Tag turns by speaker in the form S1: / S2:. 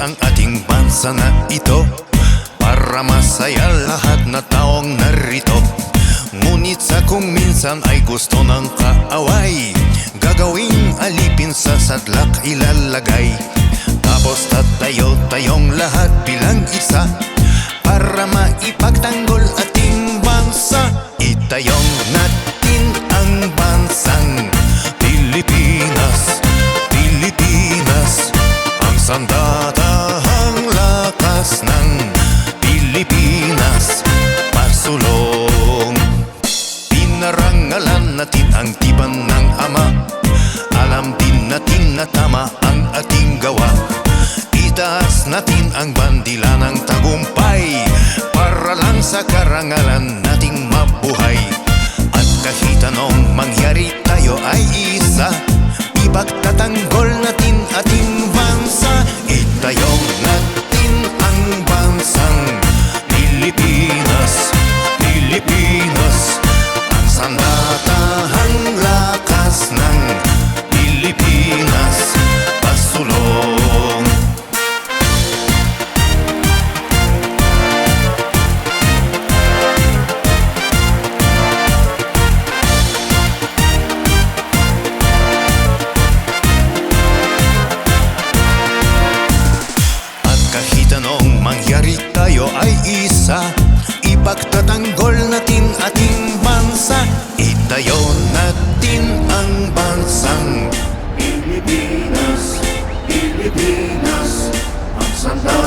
S1: ang ating bansa na ito, para masaya lahat na taong narito. Ngunit sa kung minsan ay gusto ng kaaway, gagawing alipin sa sadlak ilalagay. Tapos tatayo-tayong lahat bilang isa, para maipagtanggol ating bansa. Itayong natin ang bansang Pilipinas, Pilipinas, ang sandatahang lakas ng Pilipinas. Pasulong, pinarangalan natin ang tipan ng Ama. Alam din natin na tama ang ating gawa. Itaas natin ang bandila ng tagumpay, para lang sa karangalan nating mabuhay. At kahit anong mangyari, tayo ay isa, ipagtatanggol natin ating bansa. Itayong natin ang bansang Pilipinas, Pilipinas, ang sandatahang lakas ng Pilipinas. Pasulong, kahit anong mangyari, tayo ay isa, ipagtatanggol natin ating bansa. Itayo natin ang bansang
S2: Pilipinas, Pilipinas, ang sandata